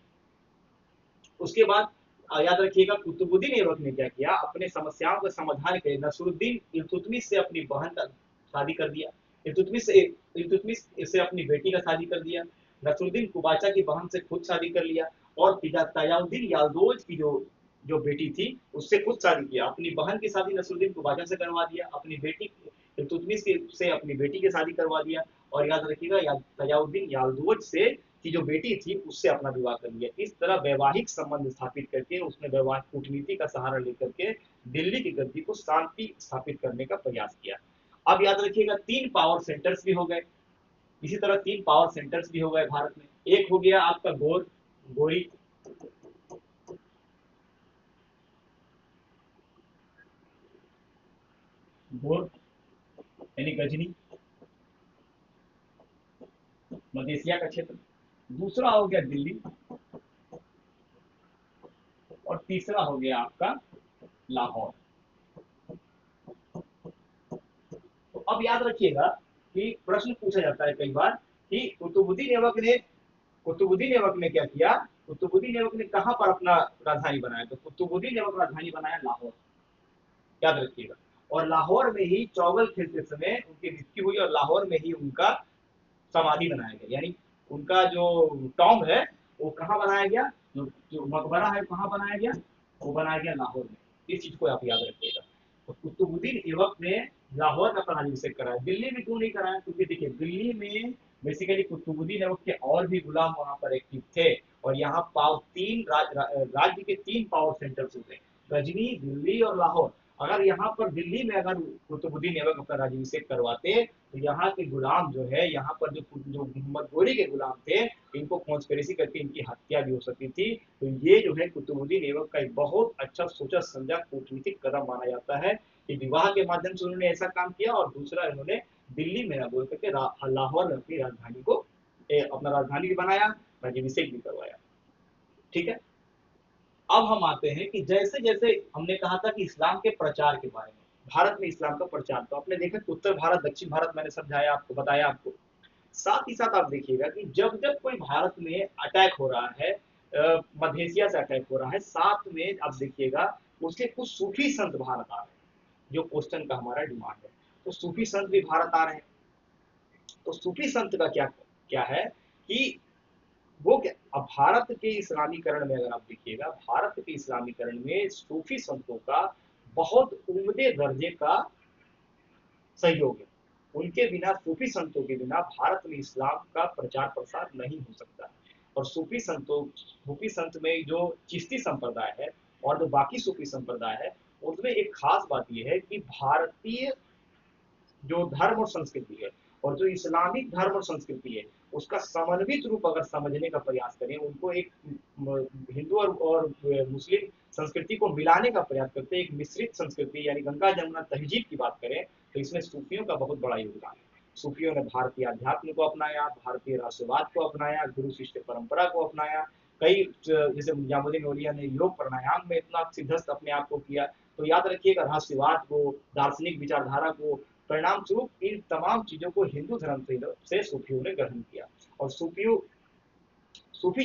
उसके बाद याद रखिएगा, कुतुबुद्दीन ऐबक ने क्या किया, अपने समस्याओं का समाधान के लिए नसरुद्दीन इल्तुतमिश से अपनी बहन का शादी कर दिया, इल्तुतमिश से अपनी बेटी का शादी कर दिया, नसरुद्दीन कुबाचा की बहन से खुद शादी कर लिया, और तजाउद्दीन याल्दोज की जो बेटी थी उससे खुद शादी किया। अपनी बहन की शादी नसरुद्दीन कुबाचा से करवा दिया, अपनी बेटी इल्तुतमिश से अपनी बेटी की शादी करवा दिया, और याद रखिएगा तजाउद्दीन याल्दोज से की जो बेटी थी उससे अपना विवाह कर लिया। इस तरह वैवाहिक संबंध स्थापित करके उसने वैवाहिक कूटनीति का सहारा लेकर के दिल्ली की गद्दी को शांति स्थापित करने का प्रयास किया। अब याद रखिएगा, 3 पावर सेंटर्स भी हो गए, इसी तरह 3 पावर सेंटर्स भी हो गए भारत में। एक हो गया आपका गोरी, गोर यानी गजनी, मध्य एशिया का क्षेत्र। दूसरा हो गया दिल्ली, और तीसरा हो गया आपका लाहौर। तो अब याद रखिएगा कि प्रश्न पूछा जाता है कई बार कि कुतुबुद्दीन ऐबक ने क्या किया, कुतुबुद्दीन ऐबक ने कहां पर अपना राजधानी बनाया, तो कुतुबुद्दीन ऐबक राजधानी बनाया लाहौर, याद रखिएगा। और लाहौर में ही चौगल खेलते समय उनकी मृत्यु हुई, और लाहौर में ही उनका समाधि बनाया गया, यानी उनका जो टॉम्ब है वो कहाँ बनाया गया, जो मकबरा है कहाँ बनाया गया, वो बनाया गया लाहौर में। इस चीज को आप याद रखिएगा। तो कुतुबुद्दीन ऐबक ने लाहौर में अपना राज्याभिषेक कराया, दिल्ली में क्यों नहीं कराया, क्योंकि देखिए दिल्ली में बेसिकली कुतुबुद्दीन ऐबक के और भी गुलाम वहां पर एक्टिव थे, और यहाँ राज्य के 3 पावर सेंटर्स होते हैं, गजनी, दिल्ली और लाहौर। अगर यहाँ पर दिल्ली में अगर कुतुबुद्दीन ऐबक अपना राज्याभिषेक करवाते, तो यहाँ के गुलाम जो है, यहाँ पर जो मोहम्मद गोरी के गुलाम थे, इनको कॉन्स्पिरेसी करके इनकी हत्या भी हो सकती थी। तो ये जो है कुतुबुद्दीन ऐबक का एक बहुत अच्छा सोचा समझा कूटनीतिक कदम माना जाता है कि विवाह के माध्यम से उन्होंने ऐसा काम किया, और दूसरा इन्होंने दिल्ली में न बोल करके लाहौर में अपनी राजधानी को अपना राजधानी भी बनाया, राज्याभिषेक भी करवाया। ठीक है। अब हम आते हैं कि जैसे जैसे हमने कहा था कि इस्लाम के प्रचार के बारे में, भारत में इस्लाम का प्रचार, तो आपने देखा उत्तर भारत दक्षिण भारत, मैंने समझाया आपको, बताया आपको। साथ ही साथ आप देखिएगा कि जब जब कोई भारत में अटैक हो रहा है, मध्य एशिया से अटैक हो रहा है, साथ में आप देखिएगा उसके कुछ सूफी संत भारत आ रहे हैं, जो क्वेश्चन का हमारा डिमांड है। तो सूफी संत भी भारत आ रहे हैं। तो सूफी संत का क्या क्या है कि वो क्या, अब भारत के इस्लामीकरण में अगर आप देखिएगा, भारत के इस्लामीकरण में सूफी संतों का बहुत उम्दे दर्जे का सहयोग है। उनके बिना, सूफी संतों के बिना भारत में इस्लाम का प्रचार प्रसार नहीं हो सकता। और सूफी संत में जो चिश्ती संप्रदाय है और जो बाकी सूफी संप्रदाय है, उसमें एक खास बात यह है कि भारतीय जो धर्म और संस्कृति है, और जो इस्लामिक धर्म और संस्कृति है, उसका समन्वित रूप अगर समझने का प्रयास करें, उनको एक हिंदू और मुस्लिम संस्कृति को मिलाने का प्रयास करते हैं, एक मिश्रित संस्कृति यानी गंगा जमुना तहजीब की बात करें, तो इसमें सूफियों का बहुत बड़ा योगदान है। सूफियों ने भारतीय अध्यात्म को अपनाया, भारतीय राष्ट्रवाद को अपनाया, गुरु शिष्य परंपरा को अपनाया। कई जैसे निजामुद्दीन औलिया ने योग प्राणायाम में इतना सिद्धस्त अपने आप को किया। तो याद रखिएगा, रहस्यवाद को, दार्शनिक विचारधारा को, परिणाम स्वरूप इन तमाम चीजों को हिंदू धर्म से सूफियों ने ग्रहण किया। और सूफी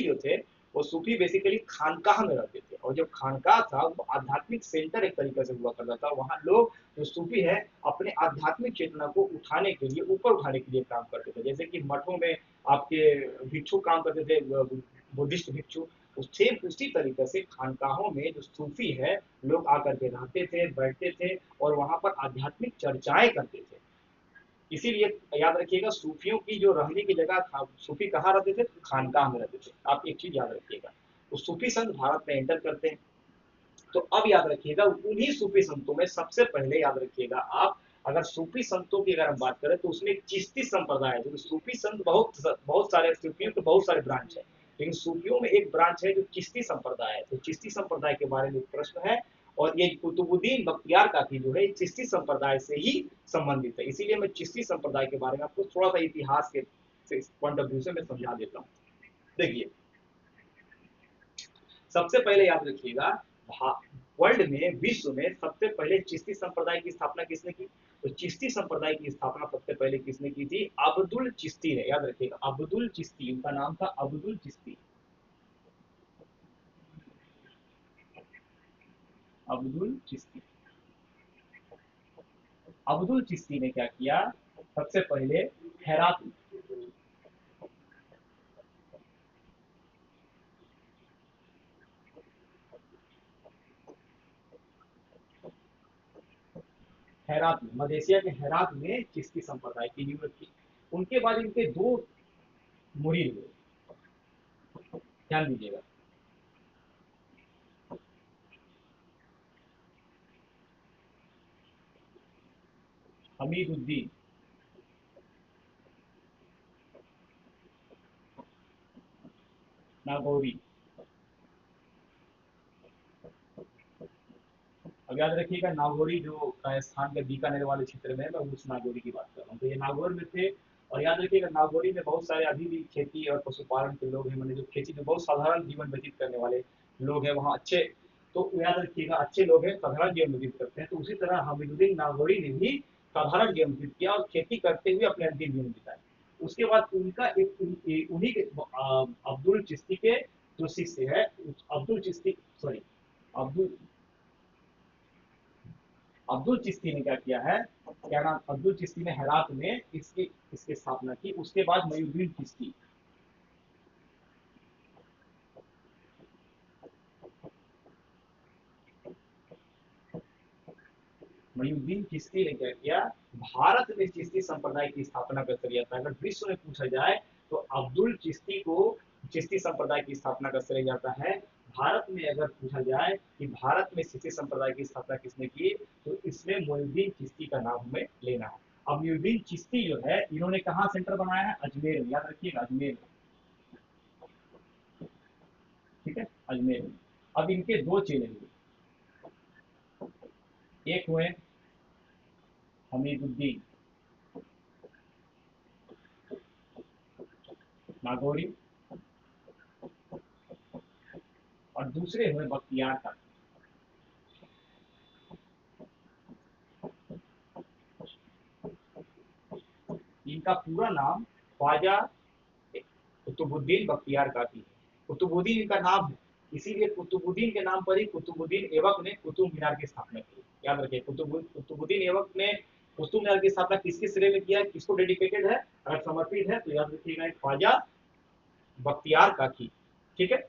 जो थे वो सूफी बेसिकली खानकाह में रहते थे, और जब खानकाह था वो आध्यात्मिक सेंटर एक तरीके से हुआ करता था। वहाँ लोग जो सूफी है अपने आध्यात्मिक चेतना को उठाने के लिए, ऊपर उठाने के लिए काम करते थे। जैसे कि मठों में आपके भिक्षु काम करते थे, बुद्धिस्ट भिक्षु, सेम उसी तरीके से खानकाहों में जो सूफी है लोग आकर के रहते थे, बैठते थे और वहां पर आध्यात्मिक चर्चाएं करते थे। इसीलिए याद रखिएगा सूफियों की जो रहने की जगह था, सूफी कहाँ रहते थे, खानकाह में रहते थे। आप एक चीज याद रखिएगा, तो सूफी संत भारत में एंटर करते हैं। तो अब याद रखिएगा उन्हीं सूफी संतों में सबसे पहले याद रखिएगा आप, अगर सूफी संतों की अगर हम बात करें तो उसमें एक चिश्ती संप्रदाय है। जो सूफी संत बहुत बहुत सारे सूफियों के बहुत सारे ब्रांच है, लेकिन सूफियों में एक ब्रांच है जो चिश्ती संप्रदाय है। तो चिश्ती संप्रदाय के बारे में एक प्रश्न है, और ये कुतुबुद्दीन बख्तियार काकी जो है चिश्ती संप्रदाय से ही संबंधित है। इसीलिए मैं चिश्ती संप्रदाय के बारे में आपको थोड़ा सा इतिहास के पॉइंट ऑफ व्यू से मैं समझा देता हूँ। देखिए, सबसे पहले याद रखिएगा, वर्ल्ड में, विश्व में सबसे पहले चिश्ती संप्रदाय की स्थापना किसने की? तो चिश्ती संप्रदाय की स्थापना सबसे पहले किसने की थी? अब्दुल चिश्ती ने। याद रखिएगा, अब्दुल चिश्ती, उनका नाम था अब्दुल चिश्ती। अब्दुल चिश्ती। अब्दुल चिश्ती ने क्या किया? सबसे पहले हेरात, हेरात में, मलेशिया के हेरात में चिश्ती संप्रदाय की नींव रखी। उनके बाद इनके दो मुरीद हुए, ध्यान दीजिएगा। हमीदुद्दीन, नागौरी। अब याद रखिएगा, नागौरी जो राजस्थान के बीकानेर वाले क्षेत्र में है, मैं उस नागौरी की बात कर रहा हूँ। तो ये नागौर में थे। और याद रखिएगा, नागौरी में बहुत सारे अभी भी खेती और पशुपालन के लोग हैं, मैंने जो खेती में बहुत साधारण जीवन व्यतीत करने वाले लोग हैं वहाँ अच्छे। तो याद रखिएगा, अच्छे लोग हैं, साधारण जीवन व्यतीत करते हैं। तो उसी तरह हमीदुद्दीन नागौरी ने भी साधारण जीवन व्यतीत किया और खेती करते हुए अपने अंतिम जीवन बिताए। उसके बाद उनका उन्हीं के अब्दुल चिश्ती के जो शिष्य है, अब्दुल चिश्ती, सॉरी, अब्दुल अब्दुल चिश्ती ने क्या किया है, क्या नाम, अब्दुल चिश्ती ने हेरात में इसकी इसकी स्थापना की। उसके बाद मयूद्दीन चिश्ती, मयूद्दीन चिश्ती ने क्या किया, भारत में चिश्ती संप्रदाय की स्थापना कर दिया था। अगर विश्व में पूछा जाए तो अब्दुल चिश्ती को चिश्ती संप्रदाय की स्थापना का श्रेय जाता है। भारत में अगर पूछा जाए कि भारत में चिश्ती संप्रदाय की स्थापना किसने की, तो इसमें मोइनुद्दीन चिश्ती का नाम हमें लेना है। अब मोइनुद्दीन चिश्ती जो है, इन्होंने कहाँ सेंटर बनाया है? अजमेर में। याद रखिएगा, अजमेर में। ठीक है, अजमेर में। अब इनके दो चेले हुए, एक हुए हमीदुद्दीन नागौरी, और दूसरे हुए बख्तियार का। इनका पूरा नाम ख्वाजा कुतुबुद्दीन बख्तियार काकी है। कुतुबुद्दीन इनका नाम है, इसीलिए कुतुबुद्दीन के नाम पर ही कुतुबुद्दीन ऐबक ने कुतुब मीनार की स्थापना की। याद रखिए, कुतुबुद्दीन ऐबक ने कुतुब मीनार की स्थापना किसके श्रेय में किया है, किसको डेडिकेटेड है, अगर समर्पित है तो याद रखिएगा ख्वाजा बख्तियार काकी। ठीक है।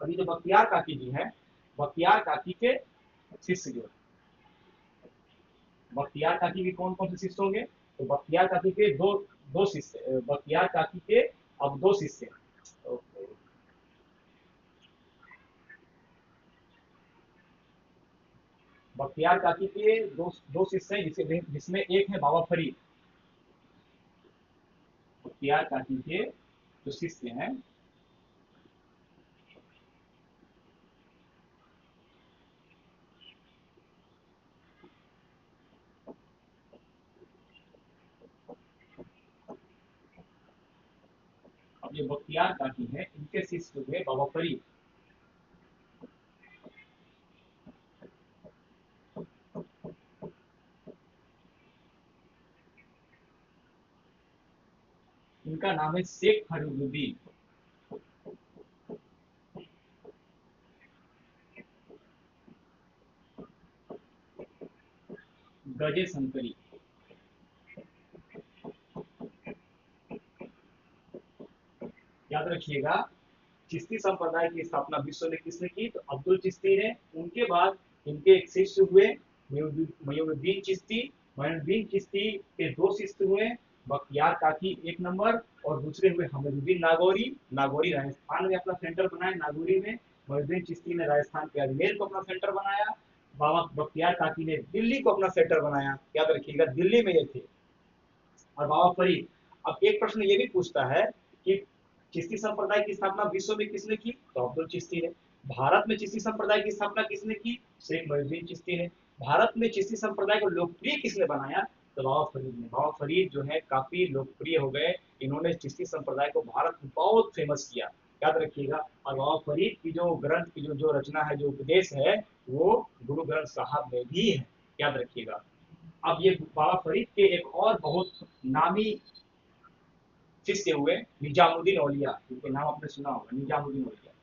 अभी जो बख्तियार काकी जी हैं, बख्तियार काकी के शिष्य जो, बख्तियार काकी के कौन कौन से शिष्य होंगे? तो बख्तियार काकी के दो दो शिष्य, बख्तियार काकी के अब दो शिष्य हैं। तो बख्तियार काकी के दो दो शिष्य हैं, जिसमें एक है बाबा फरीद। बख्तियार काकी के जो शिष्य हैं, अब ये बख्तियार काकी हैं, इनके शिष्य जो है बाबा फरीद। इनका नाम है शेख फरीदुद्दीन। गजे शंकरी। याद रखिएगा, चिश्ती संप्रदाय की स्थापना विश्व में किसने की? तो अब्दुल चिश्ती ने। उनके बाद इनके एक शिष्य हुए मयूरुद्दीन चिश्ती। मयूरुद्दीन चिश्ती के दो शिष्य हुए, बख्तियार काकी एक नंबर, और दूसरे हुए हमीरुद्दीन नागौरी। नागौरी राजस्थान में अपना सेंटर बनाया, नागौरी में। मयूरुद्दीन चिश्ती ने राजस्थान के अजमेर को अपना सेंटर बनाया। बाबा बख्तियार काकी ने दिल्ली को अपना सेंटर बनाया। याद रखिएगा, दिल्ली में ये थे। और बाबा फरीद, अब एक प्रश्न ये भी पूछता है कि चिश्ती संप्रदाय की स्थापना विश्व में किसने की? तो अब्दुल चिश्ती ने। भारत में चिश्ती संप्रदाय की स्थापना किसने की? शेख मुहिउद्दीन चिश्ती ने। भारत में चिश्ती संप्रदाय को लोकप्रिय किसने बनाया? तो बाबा फरीद ने। बाबा फरीद जो है काफी लोकप्रिय हो गए, इन्होंने चिश्ती संप्रदाय को भारत में बहुत फेमस किया। याद रखिएगा। और बाबा फरीद की जो ग्रंथ की जो रचना है, जो उपदेश है, वो गुरु ग्रंथ साहब में भी है। याद रखिएगा। अब ये बाबा फरीद के एक और बहुत नामी शिष्य हुए निजामुद्दीन औलिया, जिनके नाम आपने सुना होगा, निजामुद्दीन औलिया।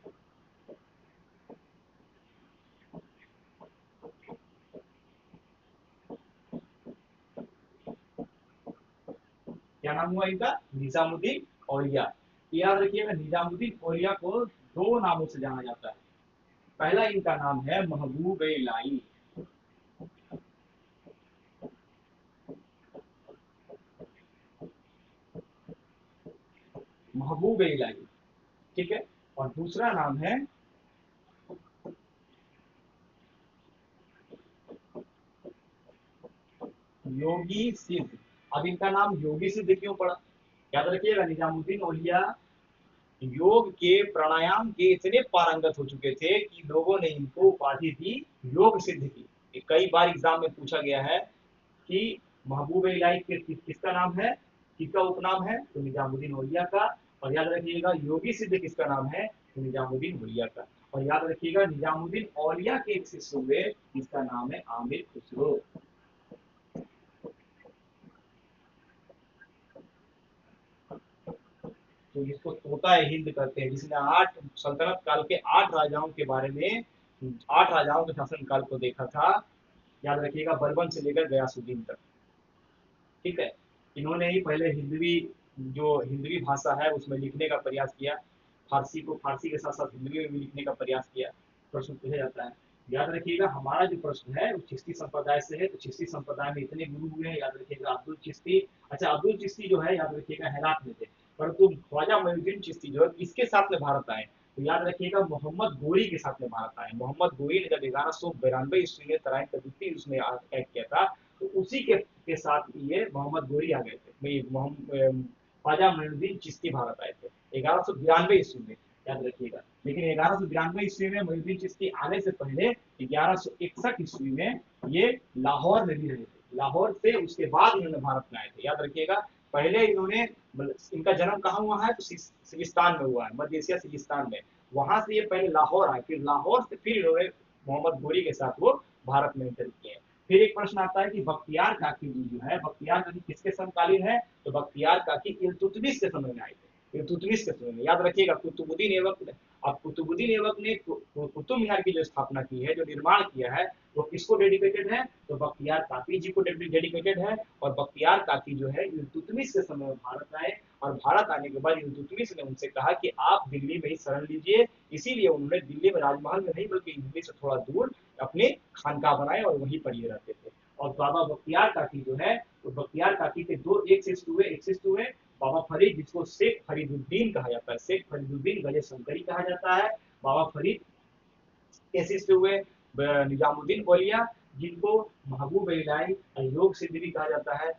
क्या नाम हुआ इनका? निजामुद्दीन औलिया। याद रखिएगा, निजामुद्दीन औलिया को दो नामों से जाना जाता है। पहला इनका नाम है महबूब इलाही। महबूब इलाही, ठीक है। और दूसरा नाम है योगी सिद्ध। अब इनका नाम योगी सिद्ध क्यों पड़ा? याद रखिएगा, निजामुद्दीन औलिया योग के प्राणायाम के इतने पारंगत हो चुके थे कि लोगों ने इनको उपाधि दी योग सिद्ध की। ये कई बार एग्जाम में पूछा गया है कि महबूब इलाही किसका नाम है, किसका उपनाम है? तो निजामुद्दीन औलिया का। और याद रखिएगा, योगी सिद्ध किसका नाम है? तो निजामुद्दीन औलिया का। और याद रखिएगा, निजामुद्दीन औलिया के एक शिष्य हुए, जिसका नाम है आमिर खुसरो। तो जिसको तोता हिंद कहते हैं, जिसने आठ सल्तनत काल के आठ राजाओं के बारे में, आठ राजाओं के शासन काल को देखा था। याद रखिएगा, बलबन से लेकर गयासुद्दीन तक। ठीक है। इन्होंने ही पहले हिंदवी, जो हिंदवी भाषा है उसमें लिखने का प्रयास किया। फारसी को फारसी के साथ साथ हिंदवी में भी लिखने का प्रयास किया। प्रश्न पूछा जाता है। याद रखिएगा, हमारा जो प्रश्न है वो चिश्ती संप्रदाय से है। तो चिश्ती संप्रदाय में इतने गुरु हुए हैं, याद रखिएगा, अब्दुल चिश्ती। अच्छा, अब्दुल चिश्ती जो है, याद रखिएगा, हेरात में थे। परंतु ख्वाजा मोइनुद्दीन चिश्ती जो है किसके साथ में भारत आए? तो याद रखिएगा, मोहम्मद गोरी के साथ में भारत आए। मोहम्मद गोरी ने जब 1192 ईस्वी में तराइन तबूती उसमें अटैक किया था, तो उसी के साथ ये मोहम्मद गोरी आ गए थे। ख्वाजा मोइनुद्दीन चिश्ती भारत आए थे 1192 ईस्वी में। याद रखिएगा। लेकिन 1192 ईस्वी में मोइनुद्दीन चिश्ती आने से पहले 1161 ईस्वी में ये लाहौर में भी रहे थे। लाहौर से उसके बाद इन्होंने भारत में आए थे। याद रखिएगा, पहले इन्होंने, इनका जन्म कहाँ हुआ है? तो सिजिस्तान में हुआ है, मध्य एशिया सिजिस्तान में। वहां से ये पहले लाहौर आए, फिर लाहौर से फिर इन्होंने मोहम्मद गोरी के साथ वो भारत में एंटर किए। फिर एक प्रश्न आता है कि बख्तियार काकी जो है, बख्तियार काकी किसके समकालीन है? तो बख्तियार काकी इल्तुतमिश के समय में आए थे। इल्तुतमिश के समय में। याद रखिएगा, कुतुबुद्दीन ऐबक ने, अब कुतुबुद्दीन ऐबक ने कुतुब मीनार की जो स्थापना की है, जो निर्माण किया है, वो किसको डेडिकेटेड है? तो बख्तियार काकी जी को डेडिकेटेड है। और बख्तियार काकी जो है इल्तुतमिश के समय में भारत आए, और भारत आने के बाद इल्तुतमिश ने उनसे कहा कि आप दिल्ली में ही शरण लीजिए। इसीलिए उन्होंने दिल्ली में राजमहल में नहीं, बल्कि दिल्ली से थोड़ा दूर अपने खानका बनाए और वहीं पर ये रहते थे। और बाबा बख्तियार काकी जो है, तो बख्तियार काकी के दो एक शिष्य हुए, एक शिष्य हुए बाबा फरीद, जिसको शेख फरीदुद्दीन कहा जाता है। शेख फरीदुद्दीन गजे शंकरी कहा जाता है। बाबा फरीद के शिष्य हुए निजामुद्दीन औलिया, जिनको महबूब इलाही योग सिद्ध भी कहा जाता है।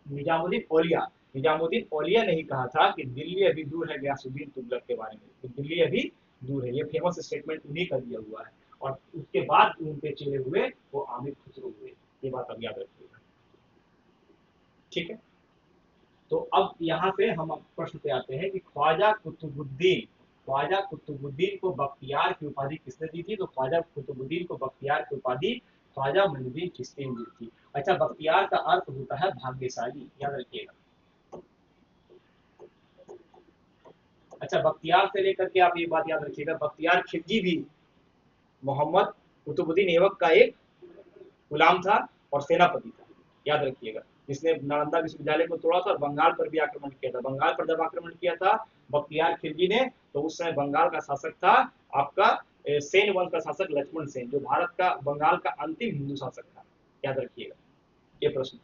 निजामुद्दीन औलिया, निजामुद्दीन औलिया ने ही कहा था कि दिल्ली अभी दूर है गयासुद्दीन तुगलक के बारे में, तो दिल्ली अभी दूर है। ये फेमस स्टेटमेंट उन्हीं का दिया हुआ है। और उसके बाद उनके चेले हुए वो आमिर खुसरो हुए। ये बात अब याद रखिएगा। ठीक है। तो अब यहाँ से हम प्रश्न पे आते हैं कि ख्वाजा कुतुबुद्दीन को बख्तियार की उपाधि किसने दी थी? तो ख्वाजा कुतुबुद्दीन को बख्तियार की उपाधि ख्वाजा मोइनुद्दीन चिश्ती ने दी थी। अच्छा, बख्तियार का अर्थ होता है भाग्यशाली। याद रखिएगा। अच्छा, बख्तियार से लेकर के आप ये बात याद रखिएगा, बख्तियार खिलजी भी मोहम्मद कुतुबुद्दीन ऐबक का एक गुलाम था और सेनापति था, याद रखिएगा, जिसने नालंदा विश्वविद्यालय को तोड़ा था और बंगाल पर भी आक्रमण किया था। बंगाल पर जब आक्रमण किया था बख्तियार खिलजी ने, तो उस समय बंगाल का शासक था आपका सेन वंश का शासक लक्ष्मण सेन, जो भारत का बंगाल का अंतिम हिंदू शासक था, याद रखिएगा ये प्रश्न।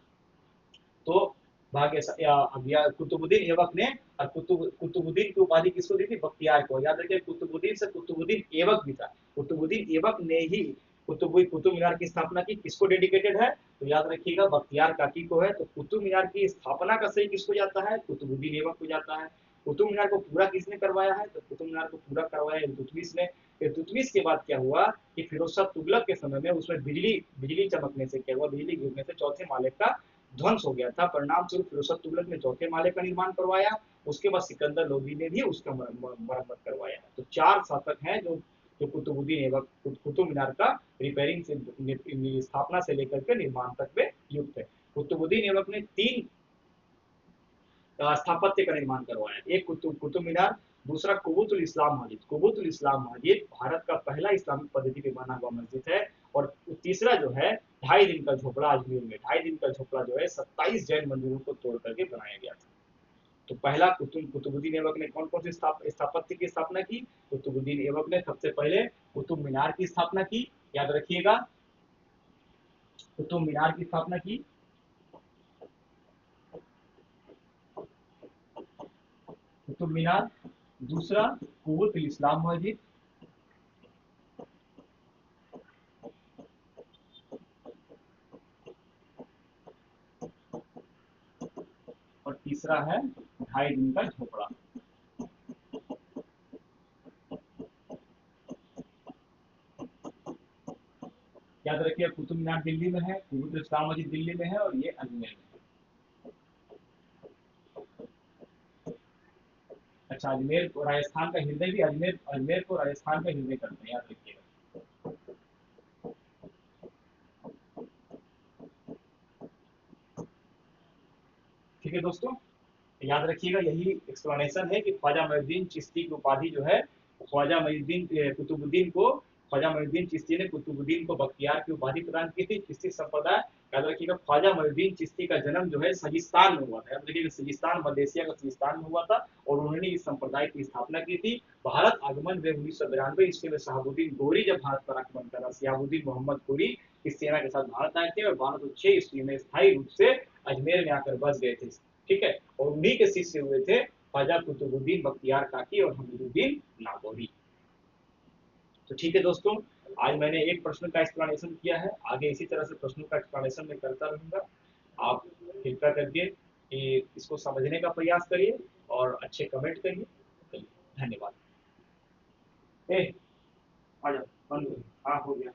तो कुतुबुद्दीन ऐबक ने, और कुतुबुद्दीन की उपाधि किसको दी थी? बख्तियार को। याद रखिए कुतुबुद्दीन से कुतुबुद्दीन ऐबक भी था। कुतुबुद्दीन ऐबक ने ही कुतुब मीनार की स्थापना की। किसको डेडिकेटेड है? तो याद रखिएगा बख्तियार काकी को है। तो कुतुब मीनार की स्थापना का श्रेय किसको जाता है? कुतुबुद्दीन ऐबक को जाता है। कुतुब मीनार को पूरा किसने करवाया है? तो कुतुब मीनार को पूरा करवाया इल्तुतमिश ने। इल्तुतमिश के बाद क्या हुआ कि फिरोज शाह तुगलक के समय में उसमें बिजली बिजली चमकने से क्या हुआ, बिजली गिरने से चौथे माले का ध्वंस हो गया था। परिणाम स्वरूप फिरोज शाह तुगलक ने चौथे माले का निर्माण करवाया। उसके बाद सिकंदर लोदी ने भी उसका मरम्मत करवाया। तो चार शासक हैं जो जो कुतुबुद्दीन ऐबक कुतुब मीनार का रिपेयरिंग से स्थापना से लेकर के निर्माण तक में युक्त है। कुतुबुद्दीन ऐबक ने तीन स्थापत्य का निर्माण करवाया। एक कुतुब मीनार, दूसरा कुबुतुल इस्लाम मस्जिद। कुबुतुल इस्लाम मस्जिद भारत का पहला इस्लामिक पद्धति पे बना हुआ मस्जिद है। और तीसरा जो है 2.5 दिन का झोपड़ा अजमेर में, 2.5 दिन का झोपड़ा जो है 27 जैन मंदिरों को तोड़ करके बनाया गया था। तो पहला कुतुबुद्दीन ऐबक ने कौन कौन सी स्थापत्य की स्थापना की? कुतुबुद्दीन ऐबक ने सबसे पहले कुतुब मीनार की स्थापना की, याद रखिएगा, कुतुब मीनार की स्थापना की। कुतुब मीनार, दूसरा कुबुतुल इस्लाम मस्जिद, और तीसरा है 2.5 दिन का झोपड़ा। याद रखिए कुतुब मीनार दिल्ली में है, कुबुतुल इस्लाम मस्जिद दिल्ली में है, और ये अजमेर में है। अच्छा, अजमेर को राजस्थान का हृदय भी, अजमेर अजमेर को राजस्थान का हृदय करते हैं, याद रखिएगा। ठीक है दोस्तों, याद रखिएगा यही एक्सप्लेनेशन है कि ख्वाजा मोइनुद्दीन चिश्ती की उपाधि जो है, ख्वाजा मोइनुद्दीन कुतुबुद्दीन को ख्वाजा मोइनुद्दीन चिश्ती ने कुतुबुद्दीन को बख्तियार की उपाधि प्रदान की थी। चिश्ती संप्रदाय, याद रखिएगा ख्वाजा मोइनुद्दीन चिश्ती का जन्म जो है सजिस्तान में हुआ था। याद रखिएगा सजिस्तान मध्य एशिया का सजिस्तान में हुआ था, और उन्होंने इस संप्रदाय की स्थापना की थी। भारत आगमन में 1992 ईस्वी में शहाबुद्दीन गोरी जब भारत पर आक्रमण करा, शहाबुद्दीन मोहम्मद गोरी इस सेना के साथ भारत आए थे, और 1206 ईस्वी में स्थायी रूप से अजमेर में आकर बस गए थे। ठीक है, और उन्हीं के शिष्य हुए थे ख्वाजा कुतुबुद्दीन बख्तियार काकी और हमीदुद्दीन नागौरी। तो ठीक है दोस्तों, आज मैंने एक प्रश्न का एक्सप्लेनेशन किया है, आगे इसी तरह से प्रश्नों का एक्सप्लेनेशन मैं करता रहूंगा। आप कृपया करके इसको समझने का प्रयास करिए और अच्छे कमेंट करिए। धन्यवाद। ए, आ जाओ, बंद हो गया। हाँ, हो गया।